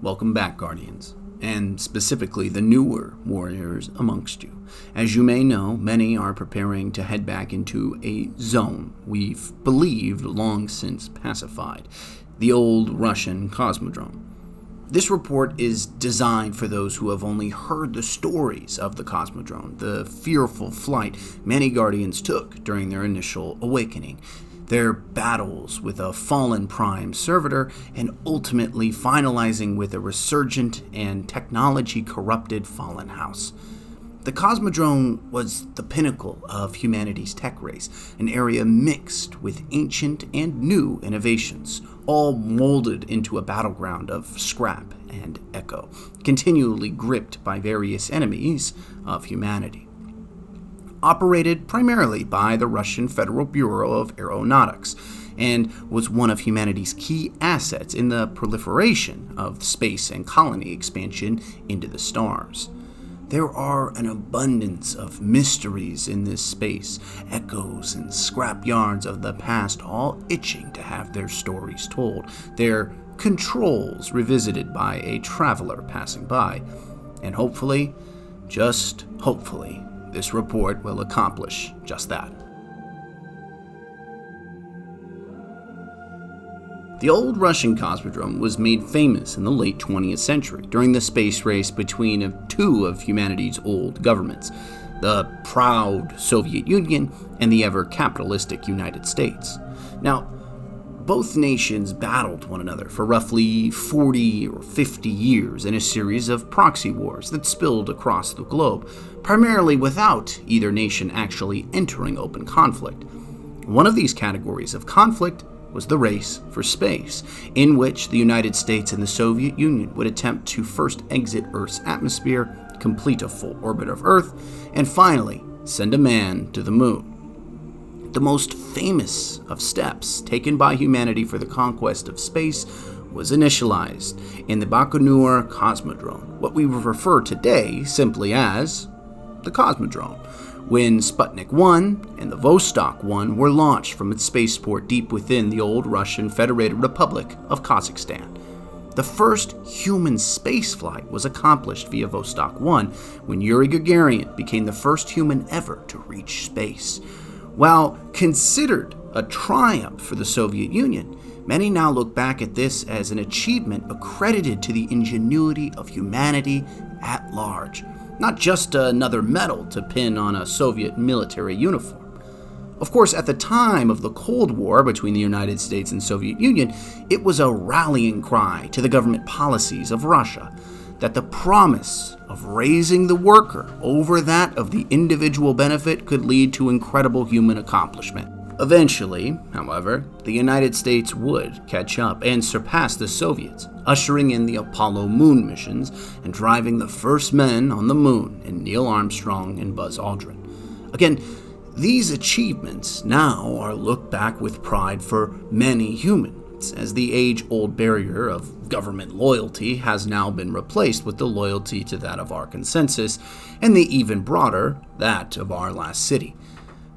Welcome back, Guardians, and specifically the newer warriors amongst you. As you may know, many are preparing to head back into a zone we've believed long since pacified, the old Russian Cosmodrome. This report is designed for those who have only heard the stories of the Cosmodrome, the fearful flight many Guardians took during their initial awakening, their battles with a fallen prime servitor, and ultimately finalizing with a resurgent and technology-corrupted fallen house. The Cosmodrome was the pinnacle of humanity's tech race, an area mixed with ancient and new innovations, all molded into a battleground of scrap and echo, continually gripped by various enemies of humanity. Operated primarily by the Russian Federal Bureau of Aeronautics, and was one of humanity's key assets in the proliferation of space and colony expansion into the stars. There are an abundance of mysteries in this space, echoes and scrap yards of the past all itching to have their stories told, their controls revisited by a traveler passing by. And hopefully, just hopefully, this report will accomplish just that. The old Russian Cosmodrome was made famous in the late 20th century during the space race between two of humanity's old governments, the proud Soviet Union and the ever-capitalistic United States. Now, both nations battled one another for roughly 40 or 50 years in a series of proxy wars that spilled across the globe, primarily without either nation actually entering open conflict. One of these categories of conflict was the race for space, in which the United States and the Soviet Union would attempt to first exit Earth's atmosphere, complete a full orbit of Earth, and finally send a man to the moon. The most famous of steps taken by humanity for the conquest of space was initialized in the Baikonur Cosmodrome, what we refer today simply as the Cosmodrome, when Sputnik 1 and the Vostok 1 were launched from its spaceport deep within the old Russian Federated Republic of Kazakhstan. The first human spaceflight was accomplished via Vostok 1 when Yuri Gagarin became the first human ever to reach space. While considered a triumph for the Soviet Union, many now look back at this as an achievement accredited to the ingenuity of humanity at large, not just another medal to pin on a Soviet military uniform. Of course, at the time of the Cold War between the United States and Soviet Union, it was a rallying cry to the government policies of Russia that the promise of raising the worker over that of the individual benefit could lead to incredible human accomplishment. Eventually, however, the United States would catch up and surpass the Soviets, ushering in the Apollo moon missions and driving the first men on the moon in Neil Armstrong and Buzz Aldrin. Again, these achievements now are looked back with pride for many humans, as the age-old barrier of government loyalty has now been replaced with the loyalty to that of our consensus, and the even broader, that of our last city.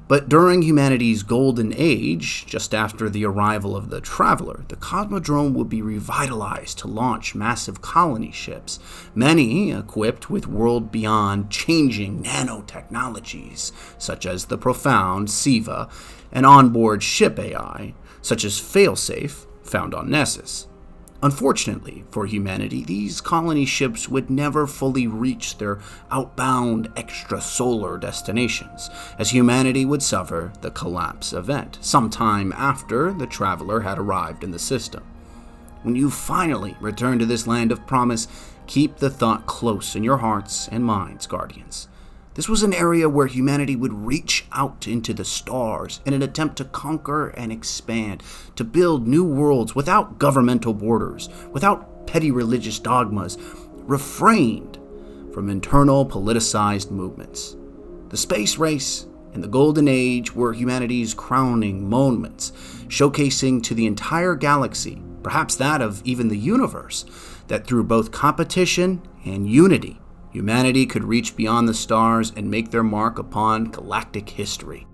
But during humanity's golden age, just after the arrival of the Traveler, the Cosmodrome would be revitalized to launch massive colony ships, many equipped with world-beyond changing nanotechnologies, such as the profound SIVA, and onboard ship AI, such as Failsafe, found on Nessus. Unfortunately for humanity, these colony ships would never fully reach their outbound extrasolar destinations, as humanity would suffer the collapse event sometime after the Traveler had arrived in the system. When you finally return to this land of promise, keep the thought close in your hearts and minds, Guardians. This was an area where humanity would reach out into the stars in an attempt to conquer and expand, to build new worlds without governmental borders, without petty religious dogmas, refrained from internal politicized movements. The space race and the Golden Age were humanity's crowning moments, showcasing to the entire galaxy, perhaps that of even the universe, that through both competition and unity, humanity could reach beyond the stars and make their mark upon galactic history.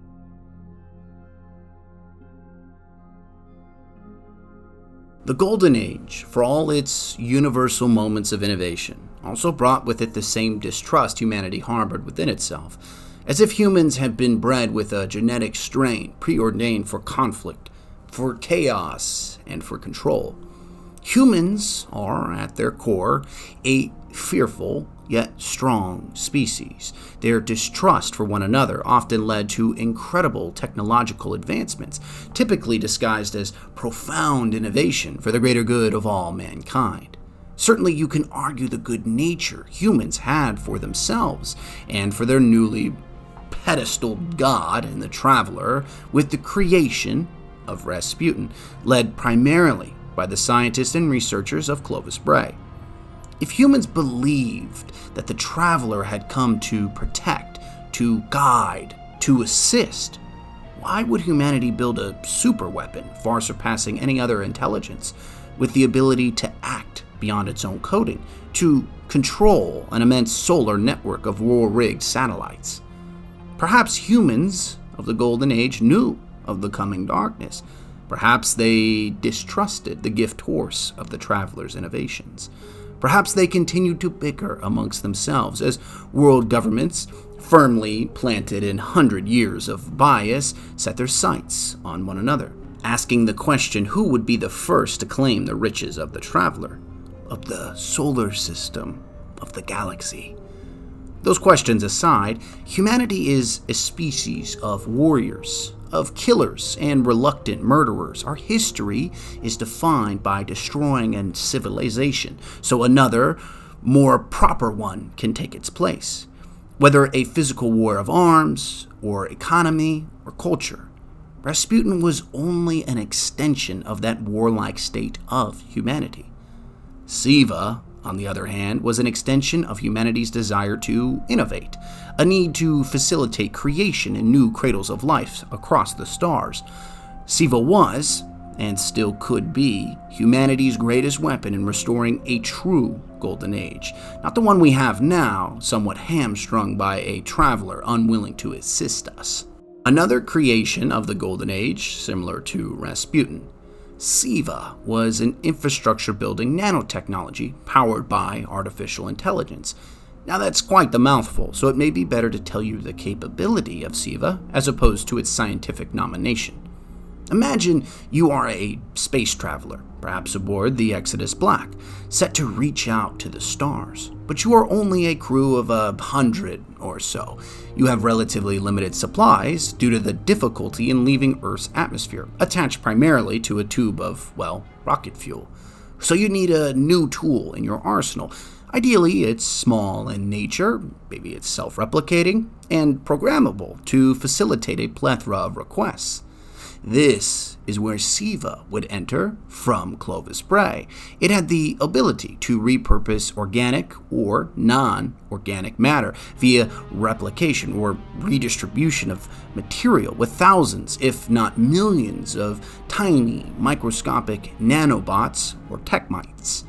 The Golden Age, for all its universal moments of innovation, also brought with it the same distrust humanity harbored within itself, as if humans had been bred with a genetic strain preordained for conflict, for chaos, and for control. Humans are, at their core, a fearful yet strong species. Their distrust for one another often led to incredible technological advancements, typically disguised as profound innovation for the greater good of all mankind. Certainly you can argue the good nature humans had for themselves and for their newly pedestaled god in the Traveler with the creation of Rasputin, led primarily by the scientists and researchers of Clovis Bray. If humans believed that the Traveler had come to protect, to guide, to assist, why would humanity build a superweapon far surpassing any other intelligence, with the ability to act beyond its own coding, to control an immense solar network of war-rigged satellites? Perhaps humans of the Golden Age knew of the coming darkness. Perhaps they distrusted the gift horse of the Traveler's innovations. Perhaps they continued to bicker amongst themselves as world governments, firmly planted in 100 years of bias, set their sights on one another, asking the question who would be the first to claim the riches of the Traveler, of the solar system, of the galaxy. Those questions aside, humanity is a species of warriors, of killers and reluctant murderers. Our history is defined by destroying a civilization, so another, more proper one can take its place. Whether a physical war of arms, or economy, or culture, Rasputin was only an extension of that warlike state of humanity. SIVA, on the other hand, was an extension of humanity's desire to innovate, a need to facilitate creation in new cradles of life across the stars. SIVA was, and still could be, humanity's greatest weapon in restoring a true Golden Age, not the one we have now, somewhat hamstrung by a Traveler unwilling to assist us. Another creation of the Golden Age, similar to Rasputin, SIVA was an infrastructure-building nanotechnology powered by artificial intelligence. Now that's quite the mouthful, so it may be better to tell you the capability of SIVA as opposed to its scientific nomination. Imagine you are a space traveler, perhaps aboard the Exodus Black, set to reach out to the stars, but you are only a crew of 100 or so. You have relatively limited supplies due to the difficulty in leaving Earth's atmosphere, attached primarily to a tube of, well, rocket fuel. So you need a new tool in your arsenal. Ideally, it's small in nature, maybe it's self-replicating, and programmable to facilitate a plethora of requests. This is where SIVA would enter from Clovis Bray. It had the ability to repurpose organic or non-organic matter via replication or redistribution of material with thousands, if not millions, of tiny microscopic nanobots or techmites.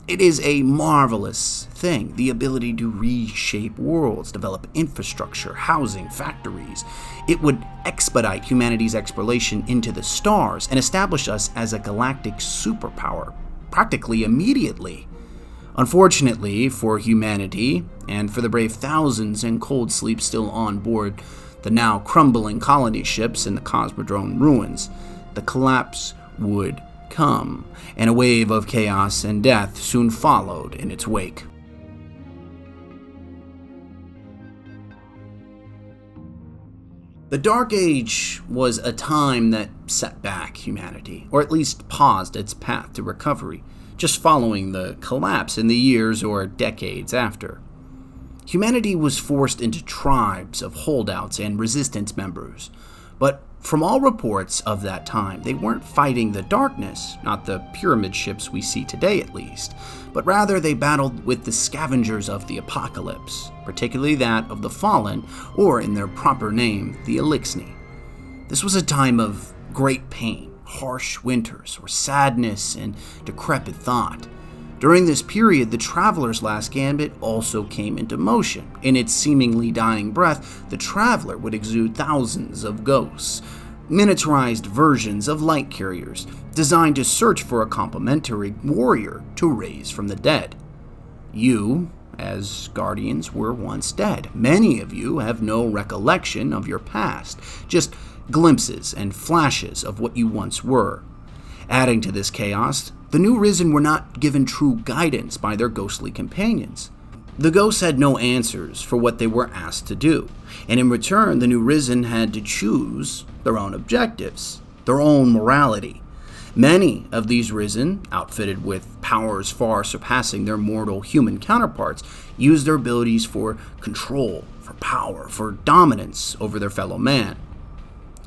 It is a marvelous thing, the ability to reshape worlds, develop infrastructure, housing, factories. It would expedite humanity's exploration into the stars and establish us as a galactic superpower practically immediately. Unfortunately for humanity, and for the brave thousands in cold sleep still on board the now crumbling colony ships in the Cosmodrome ruins, the collapse would come, and a wave of chaos and death soon followed in its wake. The Dark Age was a time that set back humanity, or at least paused its path to recovery, just following the collapse in the years or decades after. Humanity was forced into tribes of holdouts and resistance members, but from all reports of that time, they weren't fighting the darkness, not the pyramid ships we see today at least, but rather they battled with the scavengers of the apocalypse, particularly that of the Fallen, or in their proper name, the Elixni. This was a time of great pain, harsh winters, or sadness and decrepit thought. During this period, the Traveler's last gambit also came into motion. In its seemingly dying breath, the Traveler would exude thousands of ghosts, miniaturized versions of light carriers designed to search for a complementary warrior to raise from the dead. You, as Guardians, were once dead. Many of you have no recollection of your past, just glimpses and flashes of what you once were. Adding to this chaos, the new Risen were not given true guidance by their ghostly companions. The ghosts had no answers for what they were asked to do, and in return, the new Risen had to choose their own objectives, their own morality. Many of these Risen, outfitted with powers far surpassing their mortal human counterparts, used their abilities for control, for power, for dominance over their fellow man.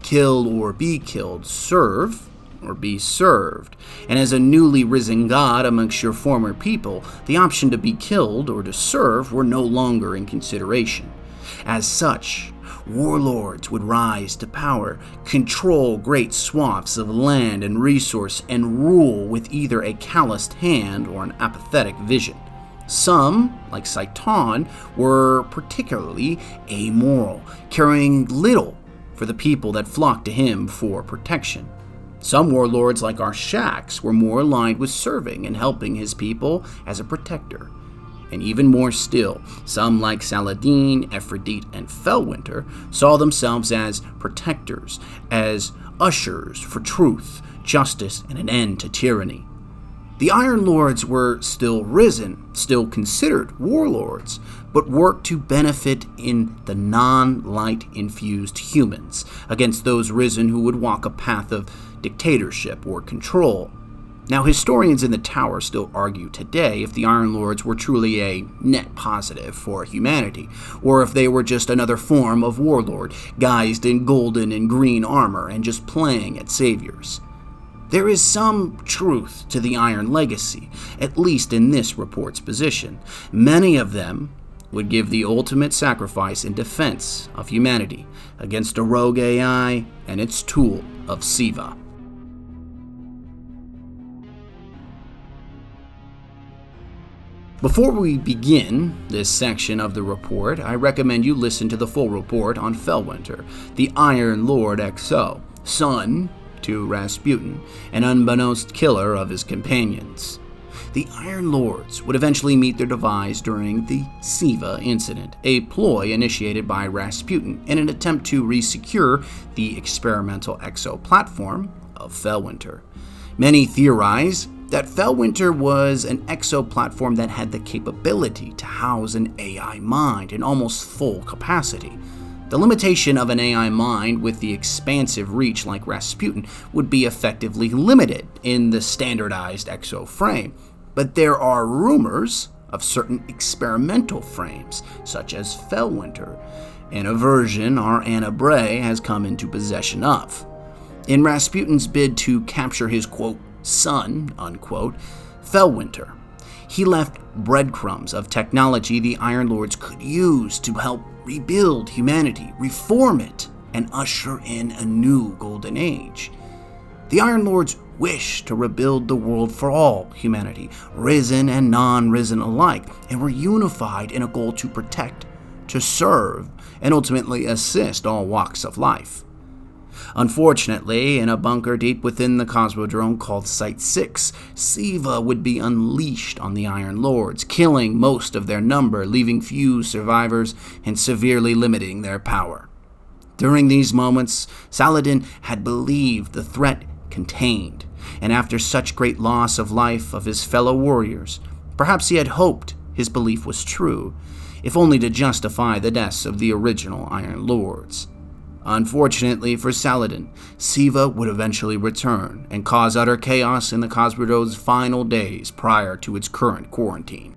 Kill or be killed, serve or be served. And as a newly risen god amongst your former people, the option to be killed or to serve were no longer in consideration. As such, warlords would rise to power, control great swaths of land and resource, and rule with either a calloused hand or an apathetic vision. Some, like Saitan, were particularly amoral, caring little for the people that flocked to him for protection. Some warlords, like Shax, were more aligned with serving and helping his people as a protector. And even more still, some like Saladin, Ephrodite, and Fellwinter saw themselves as protectors, as ushers for truth, justice, and an end to tyranny. The Iron Lords were still risen, still considered warlords, but worked to benefit in the non-light infused humans against those risen who would walk a path of dictatorship or control. Now, historians in the Tower still argue today if the Iron Lords were truly a net positive for humanity, or if they were just another form of warlord, guised in golden and green armor and just playing at saviors. There is some truth to the Iron Legacy, at least in this report's position. Many of them would give the ultimate sacrifice in defense of humanity against a rogue AI and its tool of SIVA. Before we begin this section of the report, I recommend you listen to the full report on Fellwinter, the Iron Lord XO, son to Rasputin, an unbeknownst killer of his companions. The Iron Lords would eventually meet their demise during the SIVA incident, a ploy initiated by Rasputin in an attempt to resecure the experimental XO platform of Fellwinter. Many theorize that Fellwinter was an XO platform that had the capability to house an AI mind in almost full capacity. The limitation of an AI mind with the expansive reach like Rasputin would be effectively limited in the standardized XO frame, but there are rumors of certain experimental frames, such as Fellwinter, and a version our Anna Bray has come into possession of. In Rasputin's bid to capture his, quote, son, unquote, Fellwinter, he left breadcrumbs of technology the Iron Lords could use to help rebuild humanity, reform it, and usher in a new golden age. The Iron Lords wished to rebuild the world for all humanity, risen and non-risen alike, and were unified in a goal to protect, to serve, and ultimately assist all walks of life. Unfortunately, in a bunker deep within the Cosmodrome called Site 6, SIVA would be unleashed on the Iron Lords, killing most of their number, leaving few survivors and severely limiting their power. During these moments, Saladin had believed the threat contained, and after such great loss of life of his fellow warriors, perhaps he had hoped his belief was true, if only to justify the deaths of the original Iron Lords. Unfortunately for Saladin, SIVA would eventually return and cause utter chaos in the Cosmodrome's final days prior to its current quarantine.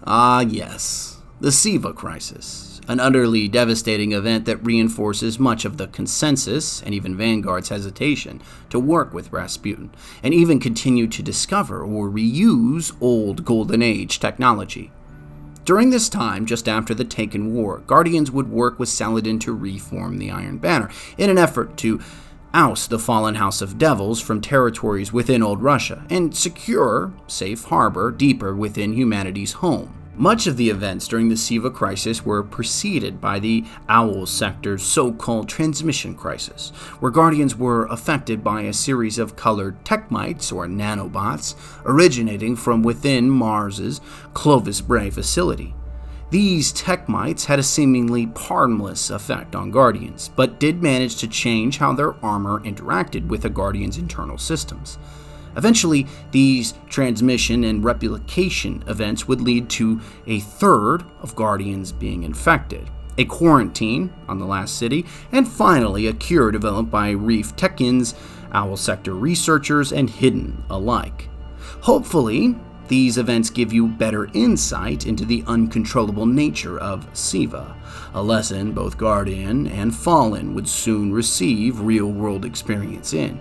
Ah yes, the SIVA Crisis, an utterly devastating event that reinforces much of the consensus and even Vanguard's hesitation to work with Rasputin and even continue to discover or reuse old Golden Age technology. During this time, just after the Taken War, Guardians would work with Saladin to reform the Iron Banner in an effort to oust the fallen House of Devils from territories within Old Russia and secure safe harbor deeper within humanity's home. Much of the events during the SIVA Crisis were preceded by the Owl Sector's so-called transmission crisis, where Guardians were affected by a series of colored techmites or nanobots originating from within Mars's Clovis Bray facility. These techmites had a seemingly harmless effect on Guardians, but did manage to change how their armor interacted with a Guardian's internal systems. Eventually, these transmission and replication events would lead to a third of Guardians being infected, a quarantine on the last city, and finally a cure developed by Reef Techins, Owl Sector researchers, and Hidden alike. Hopefully, these events give you better insight into the uncontrollable nature of SIVA, a lesson both Guardian and Fallen would soon receive real-world experience in.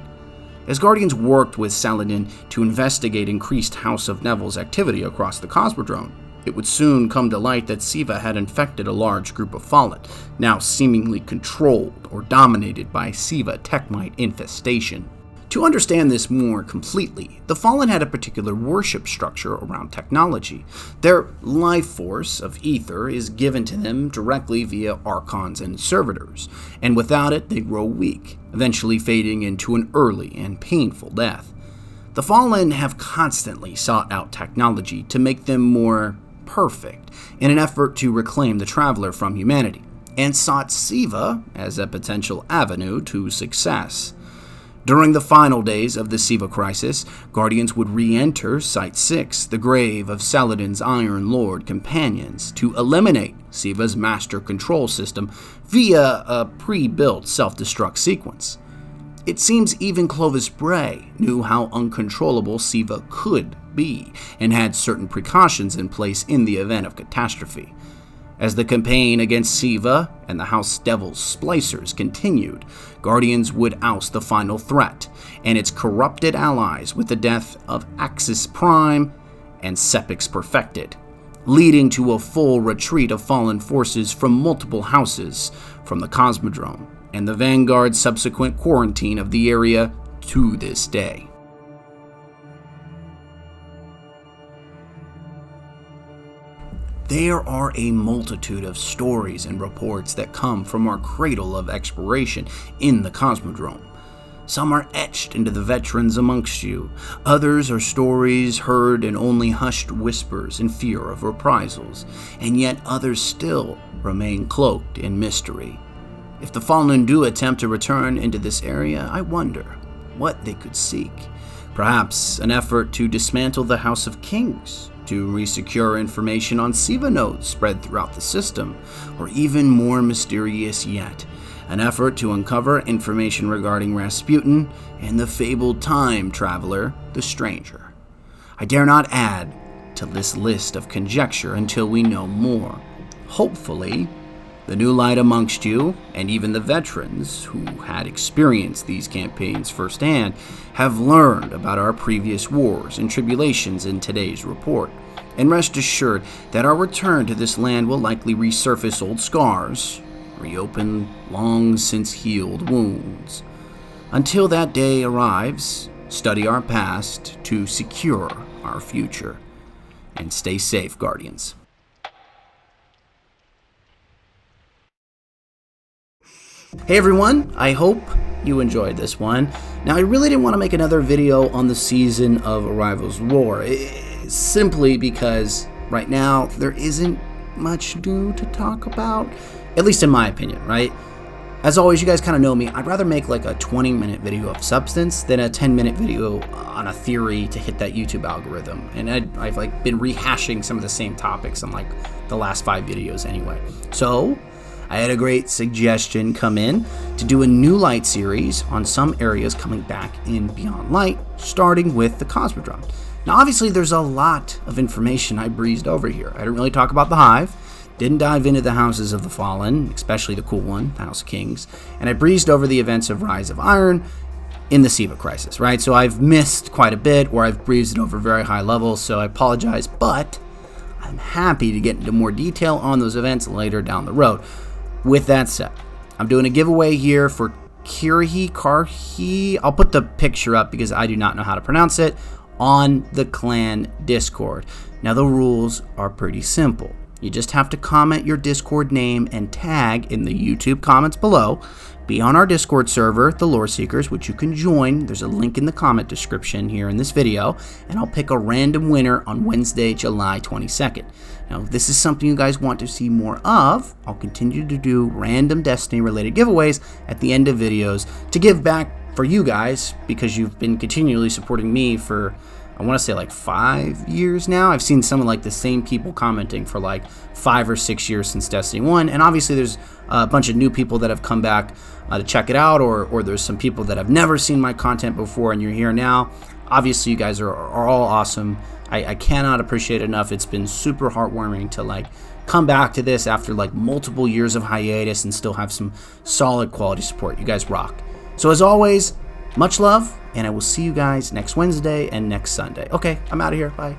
As Guardians worked with Saladin to investigate increased House of Neville's activity across the Cosmodrome, it would soon come to light that SIVA had infected a large group of Fallen, now seemingly controlled or dominated by SIVA techmite infestation. To understand this more completely, the Fallen had a particular worship structure around technology. Their life force of ether is given to them directly via archons and servitors, and without it they grow weak, eventually fading into an early and painful death. The Fallen have constantly sought out technology to make them more perfect in an effort to reclaim the Traveler from humanity, and sought SIVA as a potential avenue to success. During the final days of the SIVA Crisis, Guardians would re-enter Site-6, the grave of Saladin's Iron Lord companions, to eliminate SIVA's master control system via a pre-built self-destruct sequence. It seems even Clovis Bray knew how uncontrollable SIVA could be, and had certain precautions in place in the event of catastrophe. As the campaign against SIVA and the House Devil's Splicers continued, Guardians would oust the final threat and its corrupted allies with the death of Axis Prime and Sepix Perfected, leading to a full retreat of fallen forces from multiple houses from the Cosmodrome, and the Vanguard's subsequent quarantine of the area to this day. There are a multitude of stories and reports that come from our cradle of exploration in the Cosmodrome. Some are etched into the veterans amongst you. Others are stories heard in only hushed whispers in fear of reprisals, and yet others still remain cloaked in mystery. If the Fallen do attempt to return into this area, I wonder what they could seek. Perhaps an effort to dismantle the House of Kings, to resecure information on SIVA nodes spread throughout the system, or even more mysterious yet, an effort to uncover information regarding Rasputin and the fabled time traveler, the Stranger. I dare not add to this list of conjecture until we know more. Hopefully, the new light amongst you, and even the veterans who had experienced these campaigns firsthand, have learned about our previous wars and tribulations in today's report, and rest assured that our return to this land will likely resurface old scars, reopen long since healed wounds. Until that day arrives, study our past to secure our future, and stay safe, Guardians. Hey everyone, I hope you enjoyed this one. Now, I really didn't want to make another video on the season of Arrival's Roar, simply because right now there isn't much new to talk about, at least in my opinion, right? As always, you guys kind of know me. I'd rather make like a 20-minute video of substance than a 10-minute video on a theory to hit that YouTube algorithm. And I've like been rehashing some of the same topics in like the last 5 videos anyway. So I had a great suggestion come in to do a new light series on some areas coming back in Beyond Light, starting with the Cosmodrome. Now, obviously, there's a lot of information I breezed over here. I didn't really talk about the Hive, didn't dive into the Houses of the Fallen, especially the cool one, House of Kings, and I breezed over the events of Rise of Iron in the SIVA Crisis, right? So I've missed quite a bit, or I've breezed it over very high levels, so I apologize, but I'm happy to get into more detail on those events later down the road. With that said, I'm doing a giveaway here for Karhi. I'll put the picture up because I do not know how to pronounce it, on the clan Discord. Now the rules are pretty simple. You just have to comment your Discord name and tag in the YouTube comments below. Be on our Discord server, the Lore Seekers, which you can join. There's a link in the comment description here in this video, and I'll pick a random winner on Wednesday, July 22nd. Now, if this is something you guys want to see more of, I'll continue to do random Destiny-related giveaways at the end of videos to give back for you guys, because you've been continually supporting me for, I want to say, like 5 years now. I've seen some of like the same people commenting for like 5 or 6 years since Destiny 1, and obviously there's a bunch of new people that have come back to check it out, or there's some people that have never seen my content before and you're here now. Obviously you guys are all awesome. I cannot appreciate it enough. It's been super heartwarming to like come back to this after like multiple years of hiatus and still have some solid quality support. You guys rock. So as always, much love, and I will see you guys next Wednesday and next Sunday. Okay, I'm out of here. Bye.